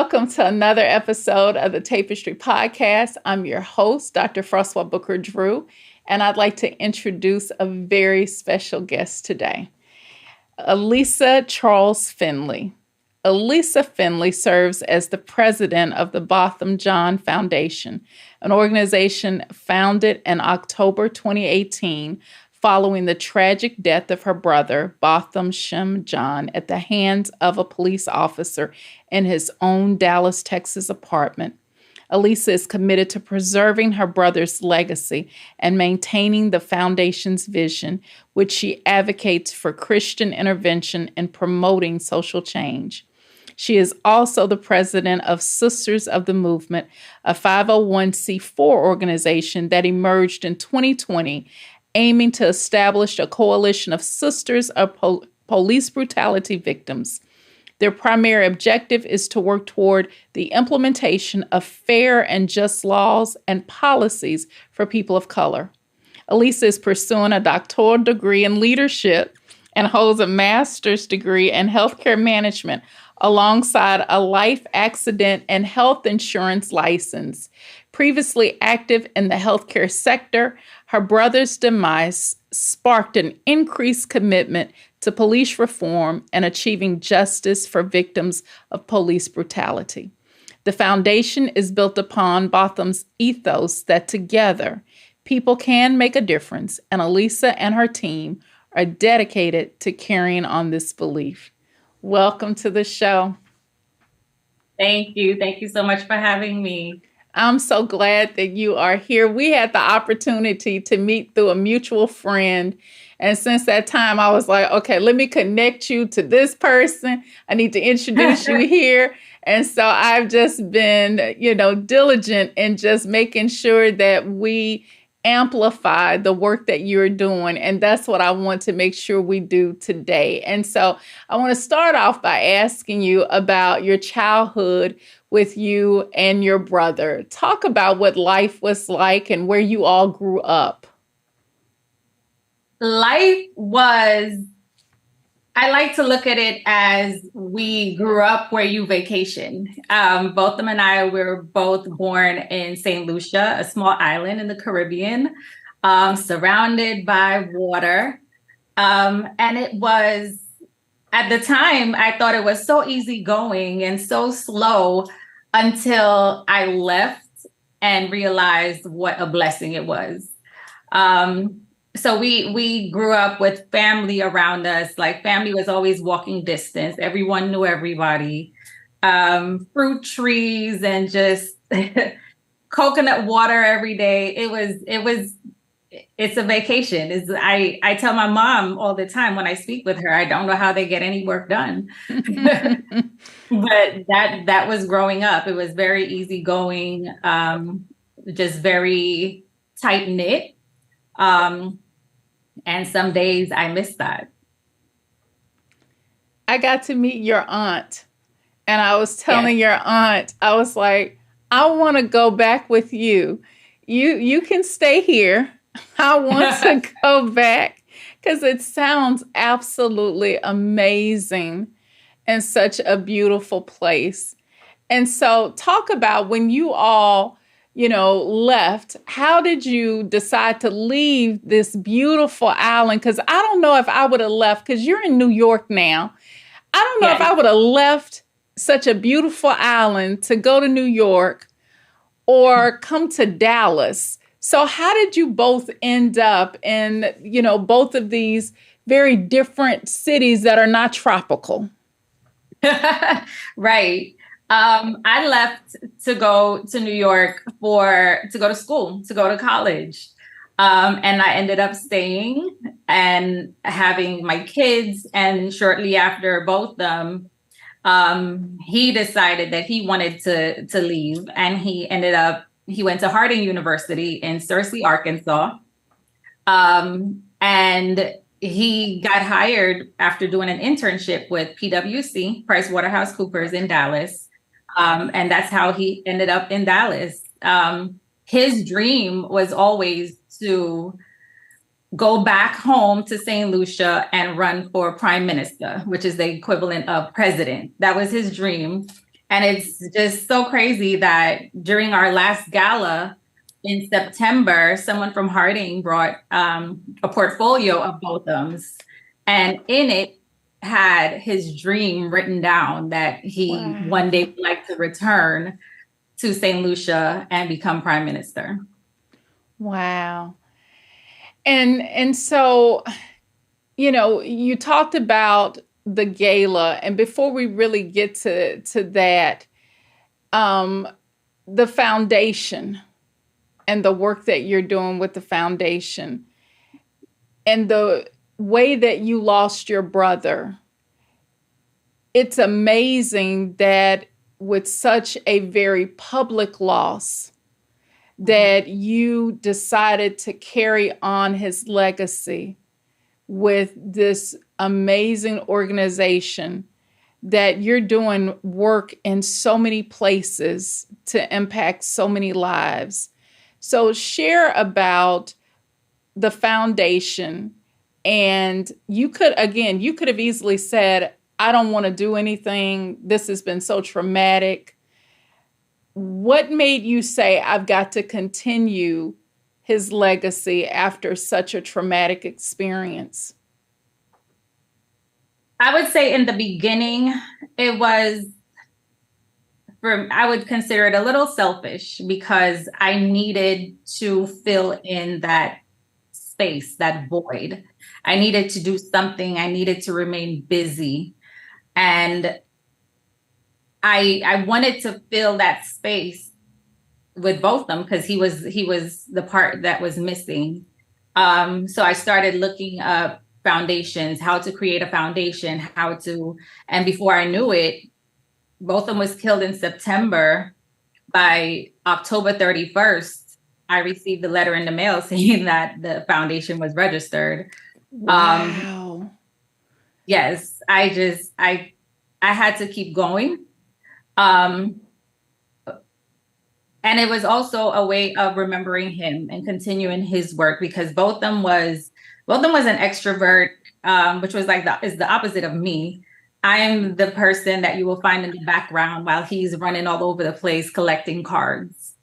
Welcome to another episode of the Tapestry podcast. I'm your host, Dr. Froswá Booker Drew, and I'd like to introduce a very special guest today, Allisa Charles Findley. Allisa Findley serves as the president of the Botham Jean Foundation, an organization founded in October 2018 following the tragic death of her brother, Botham Shem John, at the hands of a police officer in his own Dallas, Texas apartment. Allisa is committed to preserving her brother's legacy and maintaining the foundation's vision, which she advocates for Christian intervention and promoting social change. She is also the president of Sisters of the Movement, a 501c4 organization that emerged in 2020, aiming to establish a coalition of sisters of police brutality victims. Their primary objective is to work toward the implementation of fair and just laws and policies for people of color. Allisa is pursuing a doctoral degree in leadership and holds a master's degree in healthcare management alongside a life accident and health insurance license. Previously active in the healthcare sector, her brother's demise sparked an increased commitment to police reform and achieving justice for victims of police brutality. The foundation is built upon Botham's ethos that together, people can make a difference, and Allisa and her team are dedicated to carrying on this belief. Welcome to the show. Thank you. Thank you so much for having me. I'm so glad that you are here. We had the opportunity to meet through a mutual friend. And since that time, I was like, okay, let me connect you to this person. I need to introduce you here. And so I've just been, diligent in just making sure that we amplify the work that you're doing. And that's what I want to make sure we do today. And so I want to start off by asking you about your childhood with you and your brother. Talk about what life was like and where you all grew up. I like to look at it as we grew up where you vacation. Botham and I were both born in St. Lucia, a small island in the Caribbean, surrounded by water. And it was, at the time, I thought it was so easygoing and so slow until I left and realized what a blessing it was. So we grew up with family around us. Like, family was always walking distance. Everyone knew everybody. Fruit trees and just coconut water every day. It's a vacation. I tell my mom all the time when I speak with her, I don't know how they get any work done. But that was growing up. It was very easygoing, just very tight knit. And some days I miss that. I got to meet your aunt, and I was telling your aunt, I was like, I want to go back with you. You can stay here. I want to go back because it sounds absolutely amazing and such a beautiful place. And so talk about when you all left, how did you decide to leave this beautiful island? Because I don't know if I would have left, because you're in New York now. I don't know if I would have left such a beautiful island to go to New York or come to Dallas. So how did you both end up in, both of these very different cities that are not tropical? Right. I left to go to New York to go to school, to go to college. And I ended up staying and having my kids. And shortly after both them, he decided that he wanted to leave. And he went to Harding University in Searcy, Arkansas. And he got hired after doing an internship with PwC, PricewaterhouseCoopers in Dallas. And that's how he ended up in Dallas. His dream was always to go back home to St. Lucia and run for prime minister, which is the equivalent of president. That was his dream. And it's just so crazy that during our last gala in September, someone from Harding brought a portfolio of Botham's, and in it had his dream written down that he Wow. one day would like to return to St. Lucia and become prime minister. Wow. And so, you talked about the gala, and before we really get to that, um, the foundation and the work that you're doing with the foundation and the way that you lost your brother, it's amazing that with such a very public loss, that you decided to carry on his legacy with this amazing organization, that you're doing work in so many places to impact so many lives. So share about the foundation. And you could have easily said, I don't want to do anything. This has been so traumatic. What made you say, I've got to continue his legacy after such a traumatic experience? I would say in the beginning, it was, I would consider it a little selfish because I needed to fill in that space, that void. I needed to do something. I needed to remain busy. And I wanted to fill that space with both of them because he was the part that was missing. So I started looking up foundations, how to create a foundation, and before I knew it, both of them was killed in September. By October 31st, I received a letter in the mail saying that the foundation was registered. Wow. Yes, I had to keep going. And it was also a way of remembering him and continuing his work because both of them was an extrovert, which was is the opposite of me. I'm the person that you will find in the background while he's running all over the place collecting cards.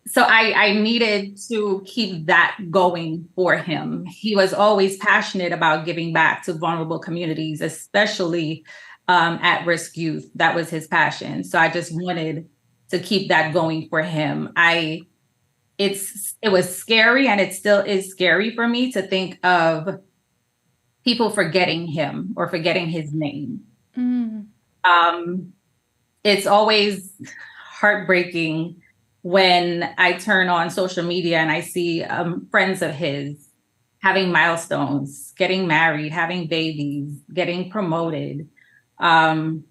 So I needed to keep that going for him. He was always passionate about giving back to vulnerable communities, especially at-risk youth. That was his passion. So I just wanted to keep that going for him. It was scary, and it still is scary for me to think of people forgetting him or forgetting his name. Mm. It's always heartbreaking when I turn on social media and I see friends of his having milestones, getting married, having babies, getting promoted. And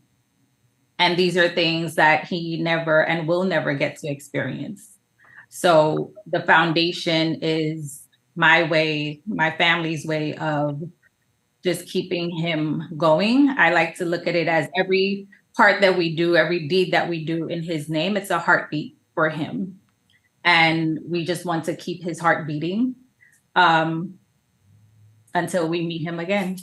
these are things that he never and will never get to experience. So the foundation is my way, my family's way of just keeping him going. I like to look at it as every part that we do, every deed that we do in his name, it's a heartbeat for him. And we just want to keep his heart beating until we meet him again.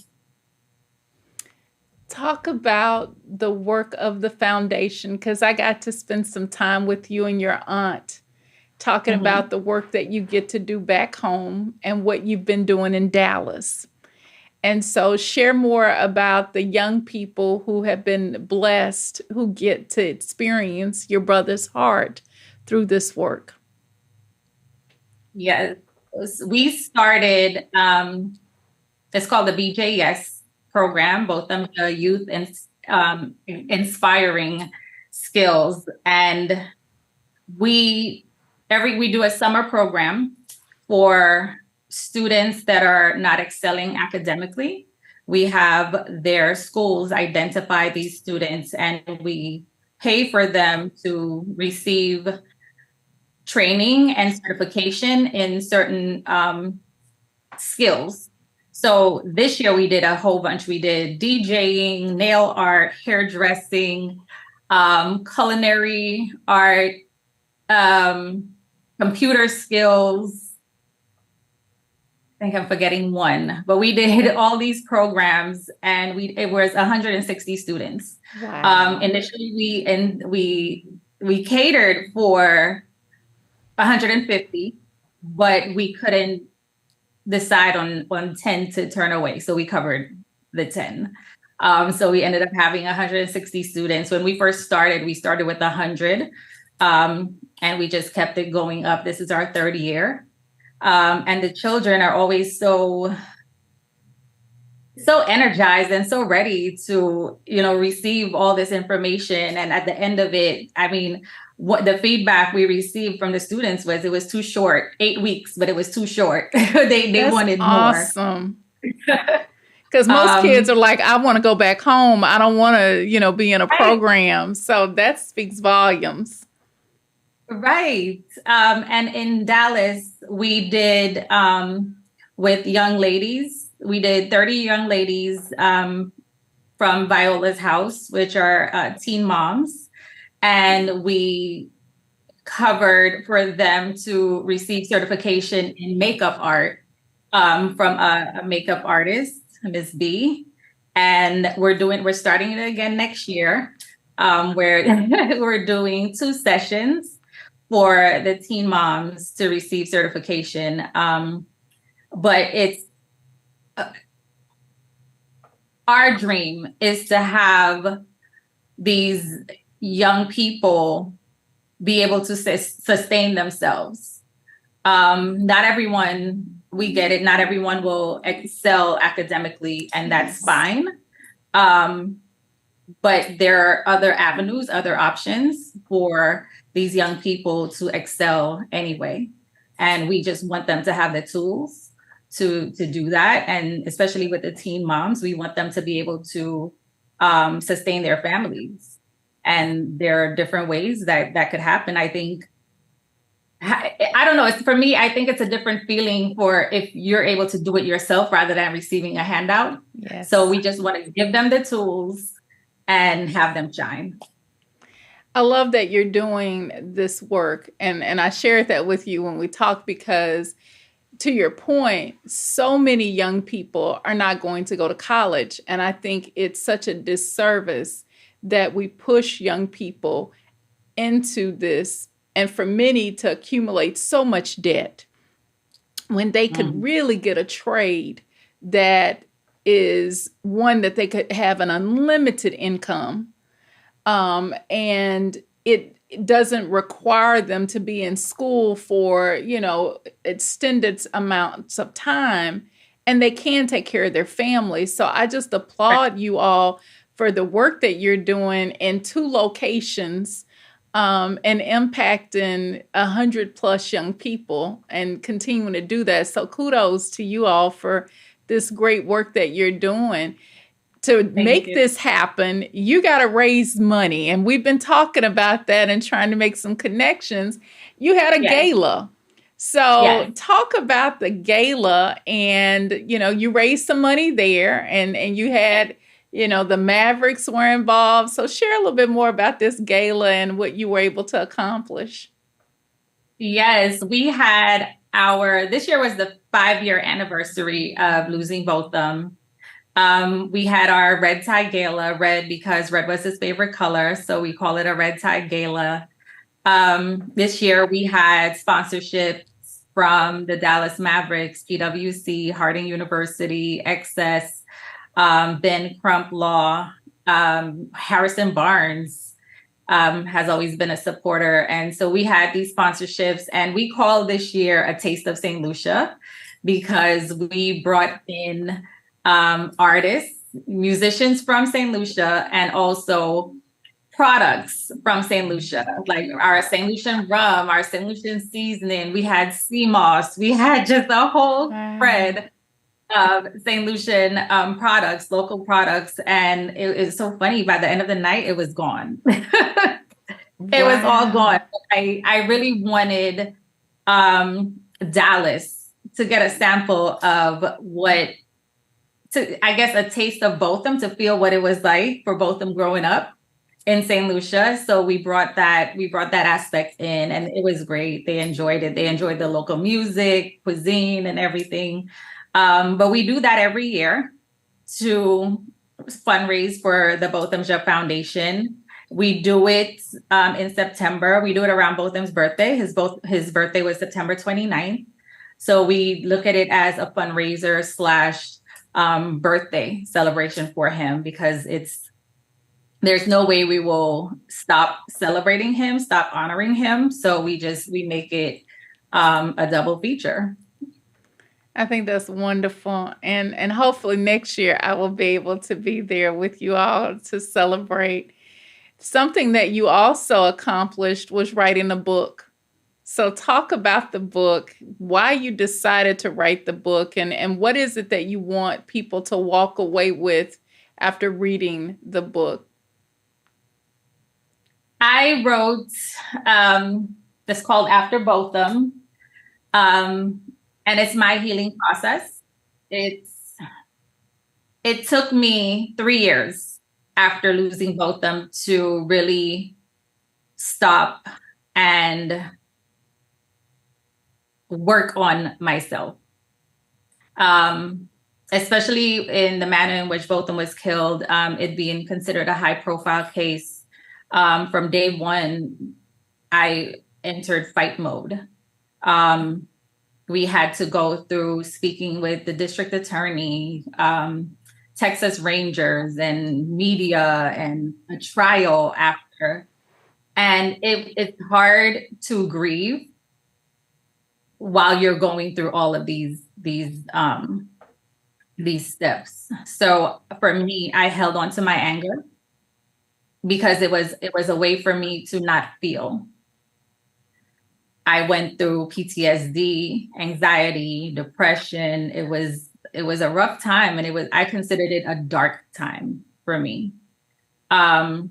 Talk about the work of the foundation, because I got to spend some time with you and your aunt talking about the work that you get to do back home and what you've been doing in Dallas. And so share more about the young people who have been blessed, who get to experience your brother's heart through this work. Yes, we started, it's called the BJS program, both of them youth and inspiring skills. And we do a summer program for students that are not excelling academically. We have their schools identify these students and we pay for them to receive training and certification in certain skills. So this year we did a whole bunch. We did DJing, nail art, hairdressing, culinary art, computer skills. think I'm forgetting one, but we did all these programs, and it was 160 students. Wow. Initially, we catered for 150, but we couldn't decide on 10 to turn away, so we covered the 10. So we ended up having 160 students. When we first started, we started with 100, and we just kept it going up. This is our third year. And the children are always so energized and so ready to, receive all this information. And at the end of it, I mean, what the feedback we received from the students was it was too short, 8 weeks, but it was too short. They wanted awesome. More. Because most kids are like, I want to go back home. I don't want to, be in a program. So that speaks volumes. Right. And in Dallas, we did with young ladies, we did 30 young ladies from Viola's house, which are teen moms. And we covered for them to receive certification in makeup art from a makeup artist, Ms. B. And we're starting it again next year, where we're doing 2 sessions for the teen moms to receive certification. But it's our dream is to have these young people be able to sustain themselves. Not everyone, we get it, not everyone will excel academically, and that's fine. But there are other avenues, other options for these young people to excel anyway. And we just want them to have the tools to do that. And especially with the teen moms, we want them to be able to sustain their families. And there are different ways that could happen. I think, I don't know, for me, I think it's a different feeling for if you're able to do it yourself rather than receiving a handout. Yes. So we just want to give them the tools and have them shine. I love that you're doing this work. And I shared that with you when we talked, because to your point, so many young people are not going to go to college. And I think it's such a disservice that we push young people into this, and for many to accumulate so much debt when they could really get a trade that is one that they could have an unlimited income. And it doesn't require them to be in school for, extended amounts of time, and they can take care of their family. So I just applaud you all for the work that you're doing in 2 locations, and impacting 100+ young people and continuing to do that. So kudos to you all for this great work that you're doing. To make this happen, you got to raise money. And we've been talking about that and trying to make some connections. You had a gala. So talk about the gala, and, you raised some money there, and you had, the Mavericks were involved. So share a little bit more about this gala and what you were able to accomplish. Yes, we had this year was the 5-year anniversary of losing both them. We had our red tie gala, red because red was his favorite color. So we call it a red tie gala. This year we had sponsorships from the Dallas Mavericks, PwC, Harding University, Excess, Ben Crump Law, Harrison Barnes has always been a supporter. And so we had these sponsorships, and we call this year a Taste of St. Lucia because we brought in artists, musicians from St. Lucia, and also products from St. Lucia, like our St. Lucian rum, our St. Lucian seasoning. We had sea moss. We had just a whole spread of St. Lucian products, local products. And it is so funny. By the end of the night, it was gone. It was all gone. I really wanted Dallas to get a sample of I guess a taste of Botham, to feel what it was like for Botham growing up. in St. Lucia. So we brought that aspect in, and it was great. They enjoyed it. They enjoyed the local music, cuisine, and everything. But we do that every year to fundraise for the Botham's Foundation. We do it in September. We do it around Botham's birthday. His birthday was September 29th. So we look at it as a fundraiser slash birthday celebration for him, because there's no way we will stop celebrating him, stop honoring him. So we make it a double feature. I think that's wonderful. And hopefully next year I will be able to be there with you all to celebrate. Something that you also accomplished was writing a book. So talk about the book, why you decided to write the book, and what is it that you want people to walk away with after reading the book? I wrote this called After Botham, and it's my healing process. It took me 3 years after losing Botham to really stop and work on myself, especially in the manner in which Botham was killed, it being considered a high-profile case. From day one, I entered fight mode. We had to go through speaking with the district attorney, Texas Rangers, and media, and a trial after. And it's hard to grieve while you're going through all of these steps. So for me, I held on to my anger, because it was a way for me to not feel. I went through PTSD, anxiety, depression. It was a rough time, and I considered it a dark time for me. To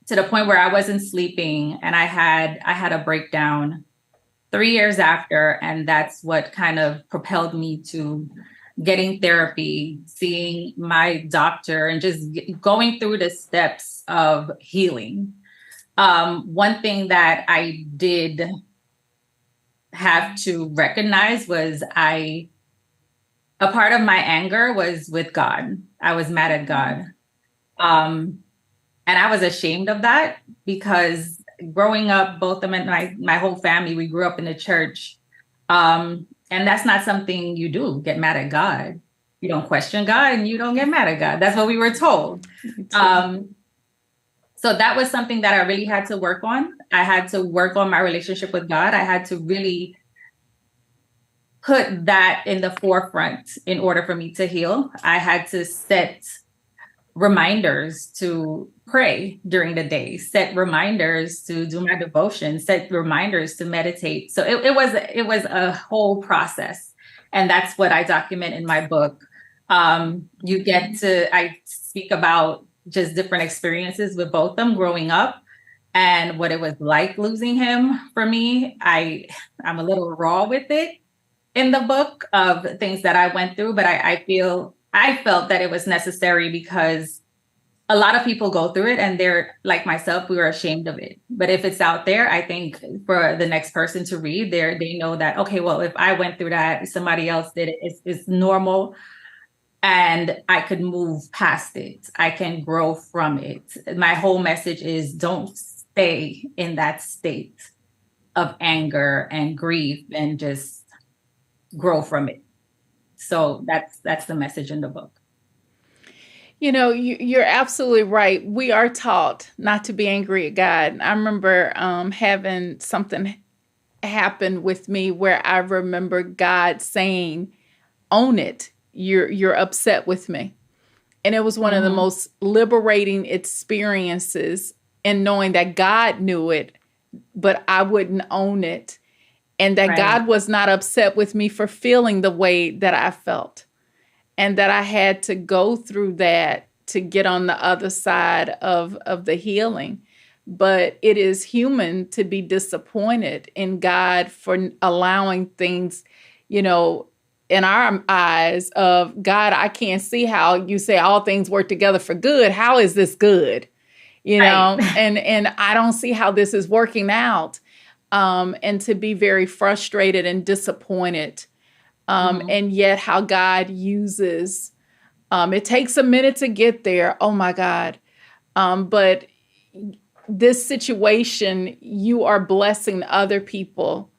the point where I wasn't sleeping, and I had a breakdown 3 years after, and that's what kind of propelled me to getting therapy, seeing my doctor, and just going through the steps of healing. One thing that I did have to recognize was a part of my anger was with God. I was mad at God. And I was ashamed of that, because growing up, both of them and my whole family, we grew up in the church. And that's not something you do, get mad at God. You don't question God, and you don't get mad at God. That's what we were told. So that was something that I really had to work on. I had to work on my relationship with God. I had to really put that in the forefront in order for me to heal. I had to set reminders to pray during the day, set reminders to do my devotion, set reminders to meditate. So it was a whole process. And that's what I document in my book. I speak about just different experiences with both of them growing up, and what it was like losing him for me. I'm a little raw with it in the book of things that I went through, but I felt that it was necessary, because a lot of people go through it, and they're like myself, we were ashamed of it. But if it's out there, I think for the next person to read, they know that, okay, well, if I went through that, somebody else did it, it's normal, and I could move past it. I can grow from it. My whole message is, don't stay in that state of anger and grief, and just grow from it. So that's the message in the book. You know, you're absolutely right. We are taught not to be angry at God. I remember having something happen with me where I remember God saying, "Own it. You're upset with me." And it was one of the most liberating experiences in knowing that God knew it, but I wouldn't own it. And that God was not upset with me for feeling the way that I felt. And that I had to go through that to get on the other side of the healing. But it is human to be disappointed in God for allowing things, you know, in our eyes of, God, I can't see how you say all things work together for good. How is this good? Right. and I don't see how this is working out. And to be very frustrated and disappointed. Mhm. And yet how God uses, it takes a minute to get there. Oh my God. But this situation, you are blessing other people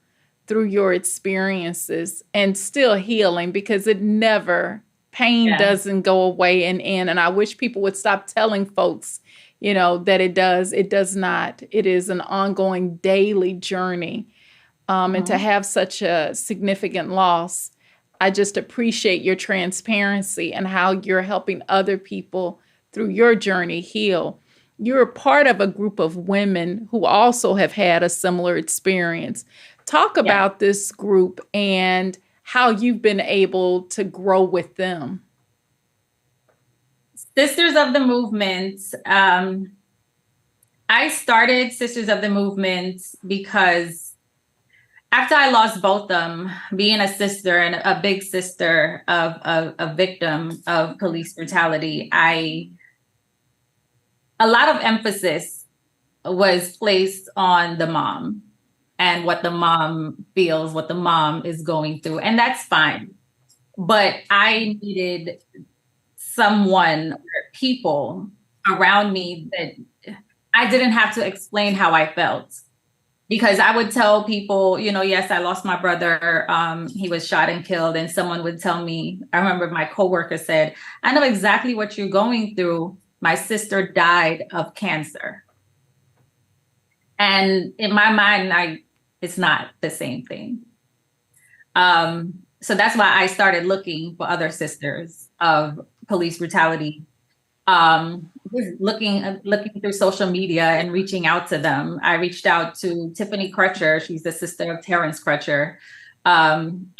through your experiences and still healing, because pain Yeah. doesn't go away and end. And I wish people would stop telling folks, that it does not. It is an ongoing daily journey. And to Mhm. have such a significant loss, I just appreciate your transparency and how you're helping other people through your journey heal. You're a part of a group of women who also have had a similar experience. Talk Yeah. about this group and how you've been able to grow with them. Sisters of the Movement. I started Sisters of the Movement because after I lost both them, being a sister and a big sister of a victim of police brutality, a lot of emphasis was placed on the mom and what the mom feels, what the mom is going through. And that's fine. But I needed someone, people around me that I didn't have to explain how I felt. Because I would tell people, yes, I lost my brother. He was shot and killed. And someone would tell me, I remember my coworker said, I know exactly what you're going through. My sister died of cancer. And in my mind, it's not the same thing. So that's why I started looking for other sisters of police brutality. Just looking through social media and reaching out to them. I reached out to Tiffany Crutcher. She's the sister of Terrence Crutcher.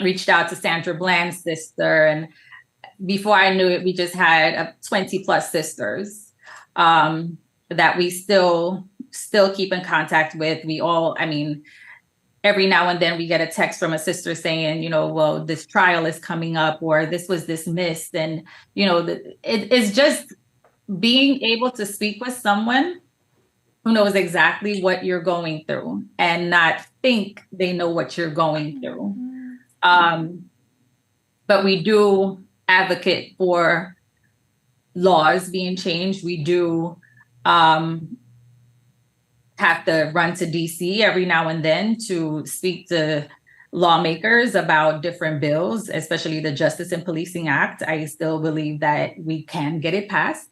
Reached out to Sandra Bland's sister. And before I knew it, we just had 20 plus sisters that we still keep in contact with. Every now and then we get a text from a sister saying, well, this trial is coming up, or this was dismissed. And, it's just being able to speak with someone who knows exactly what you're going through and not think they know what you're going through. But we do advocate for laws being changed. We do have to run to DC every now and then to speak to lawmakers about different bills, especially the Justice and Policing Act. I still believe that we can get it passed.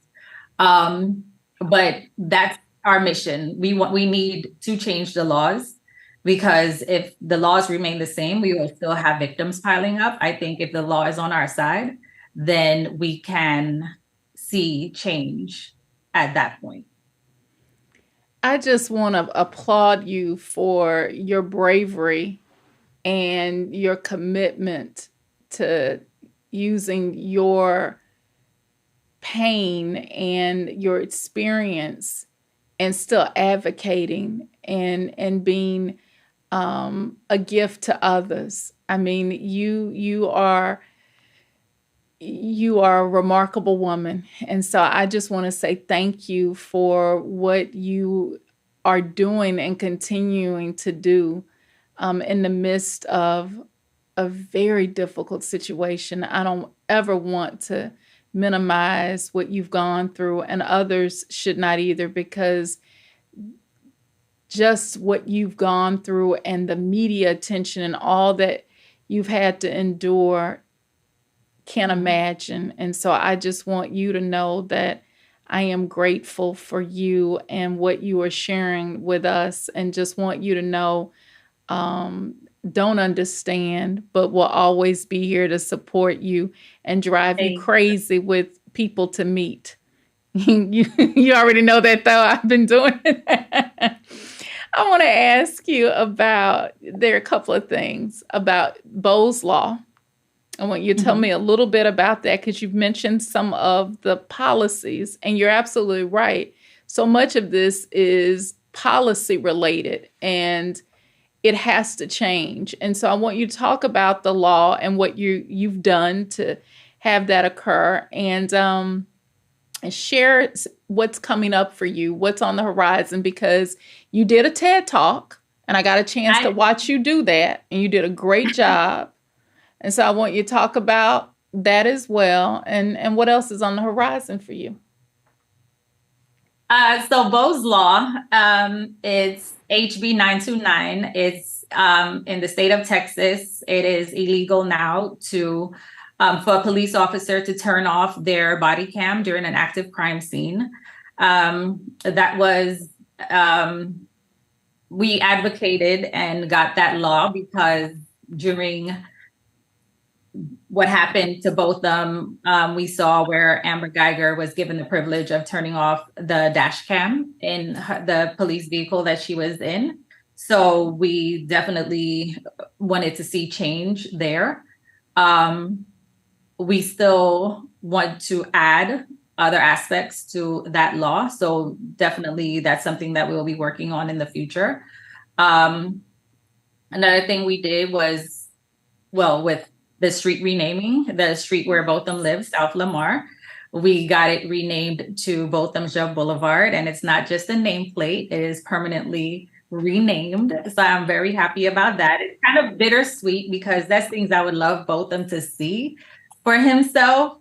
But that's our mission. We need to change the laws, because if the laws remain the same, we will still have victims piling up. I think if the law is on our side, then we can see change at that point. I just want to applaud you for your bravery and your commitment to using your pain and your experience and still advocating and being a gift to others. I mean, you are a remarkable woman. And so I just want to say thank you for what you are doing and continuing to do in the midst of a very difficult situation. I don't ever want to minimize what you've gone through, and others should not either, because just what you've gone through and the media attention and all that you've had to endure, can't imagine. And so I just want you to know that I am grateful for you and what you are sharing with us, and just want you to know, don't understand, but will always be here to support you and drive you crazy with people to meet. You already know that, though. I've been doing it. I want to ask you there are a couple of things about Bo's Law. I want you to tell me a little bit about that, because you've mentioned some of the policies, and you're absolutely right. So much of this is policy related, and it has to change. And so I want you to talk about the law and what you've done to have that occur. And and share what's coming up for you, what's on the horizon, because you did a TED Talk and I got a chance to watch you do that and you did a great job. And so I want you to talk about that as well. And what else is on the horizon for you? So Bo's Law, it's HB 929. It's in the state of Texas. It is illegal now to for a police officer to turn off their body cam during an active crime scene. That was we advocated and got that law because during what happened to both of them, we saw where Amber Geiger was given the privilege of turning off the dash cam in the police vehicle that she was in. So we definitely wanted to see change there. We still want to add other aspects to that law. So definitely that's something that we'll be working on in the future. Another thing we did was, well, with the street renaming, the street where Botham lives, South Lamar, we got it renamed to Botham's Boulevard. And it's not just a nameplate, it is permanently renamed. So I'm very happy about that. It's kind of bittersweet because that's things I would love Botham to see for himself.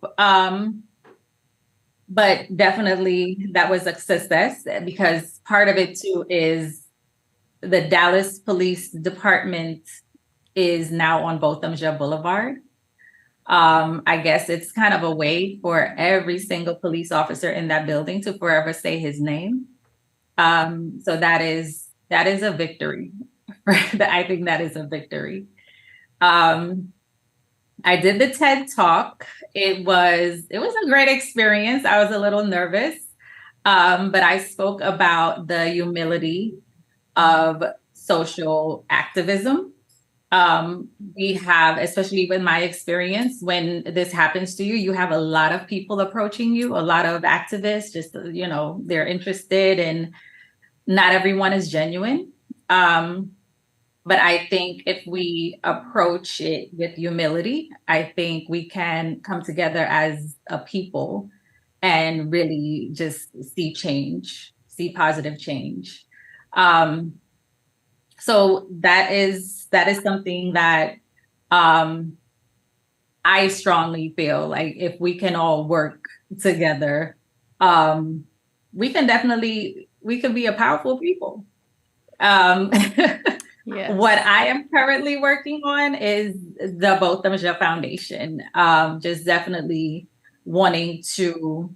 But definitely that was a success because part of it too is the Dallas Police Department is now on Botham's Boulevard. I guess it's kind of a way for every single police officer in that building to forever say his name. So that is a victory. I think that is a victory. I did the TED Talk. It was a great experience. I was a little nervous, but I spoke about the humility of social activism. We have, especially with my experience, when this happens to you, you have a lot of people approaching you, a lot of activists, just, they're interested, and not everyone is genuine. But I think if we approach it with humility, I think we can come together as a people and really just see change, see positive change. So that is something that I strongly feel like if we can all work together, we can be a powerful people. Yes. What I am currently working on is the Botham's Foundation. Just definitely wanting to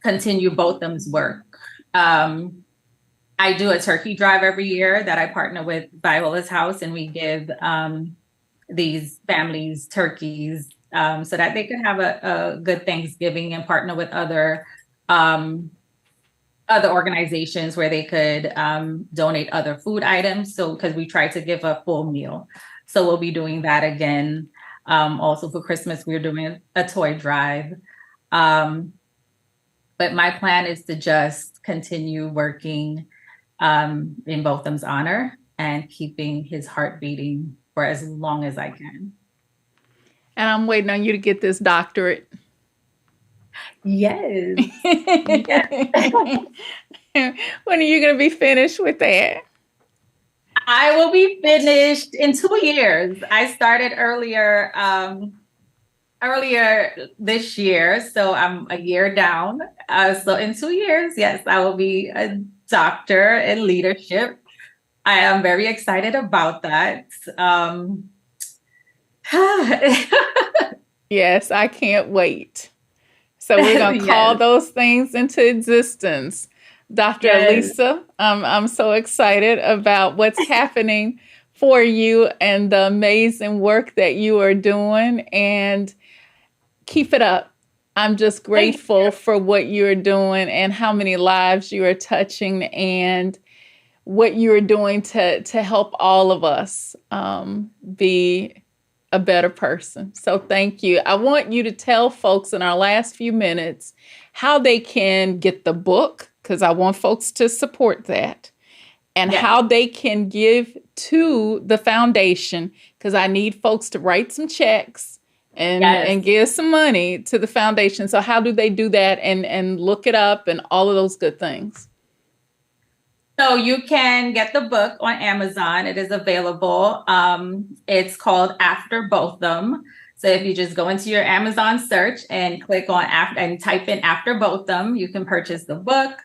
continue Botham's work. I do a turkey drive every year that I partner with Viola's House, and we give these families turkeys so that they can have a good Thanksgiving, and partner with other organizations where they could donate other food items. So, because we try to give a full meal. So we'll be doing that again. Also for Christmas, we're doing a toy drive. But my plan is to just continue working in Botham's honor and keeping his heart beating for as long as I can. And I'm waiting on you to get this doctorate. Yes. Yes. When are you going to be finished with that? I will be finished in 2 years. I started earlier this year, so I'm a year down. So in 2 years, yes, I will be a doctor in leadership. I am very excited about that. Yes, I can't wait. So we're going to call those things into existence. Dr. Allisa, I'm so excited about what's happening for you and the amazing work that you are doing, and keep it up. I'm just grateful for what you're doing and how many lives you are touching and what you're doing to help all of us be a better person. So thank you. I want you to tell folks in our last few minutes how they can get the book, because I want folks to support that, and how they can give to the foundation, because I need folks to write some checks and give some money to the foundation. So how do they do that and look it up and all of those good things? So you can get the book on Amazon. It is available. It's called After Both Them. So if you just go into your Amazon search and click on after and type in After Both Them, you can purchase the book.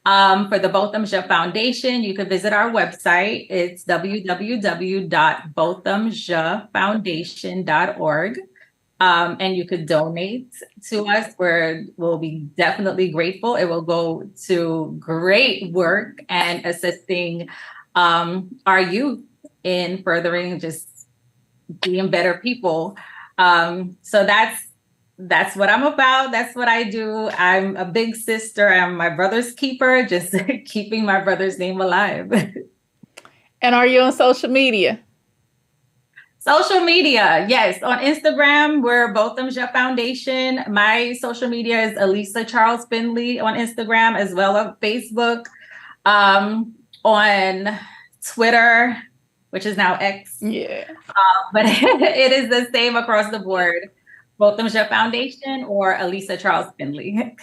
For the Botham Jeff Foundation, you can visit our website. It's www.bothamjefoundation.org. And you could donate to us, where we'll be definitely grateful. It will go to great work and assisting our youth in furthering just being better people. So that's what I'm about. That's what I do. I'm a big sister. I'm my brother's keeper, just keeping my brother's name alive. And are you on social media? Social media, yes. On Instagram, we're Botham Jeff Foundation. My social media is Allisa Charles Findley on Instagram, as well as Facebook. On Twitter, which is now X. Yeah. But it is the same across the board. Botham Jeff Foundation or Allisa Charles Findley.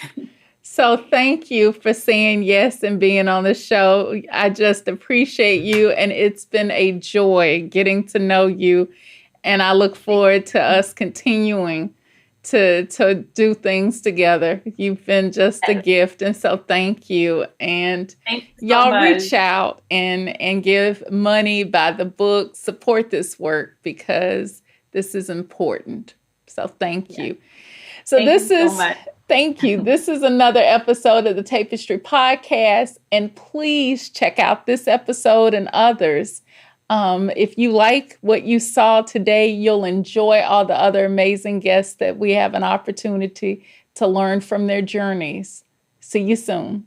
So thank you for saying yes and being on the show. I just appreciate you, and it's been a joy getting to know you. And I look forward to us continuing to do things together. You've been just a gift, and so thank you. And y'all reach out and give money, buy the book, support this work, because this is important. So thank you. So thank you. This is another episode of the Tapestry Podcast, and please check out this episode and others. If you like what you saw today, you'll enjoy all the other amazing guests that we have an opportunity to learn from their journeys. See you soon.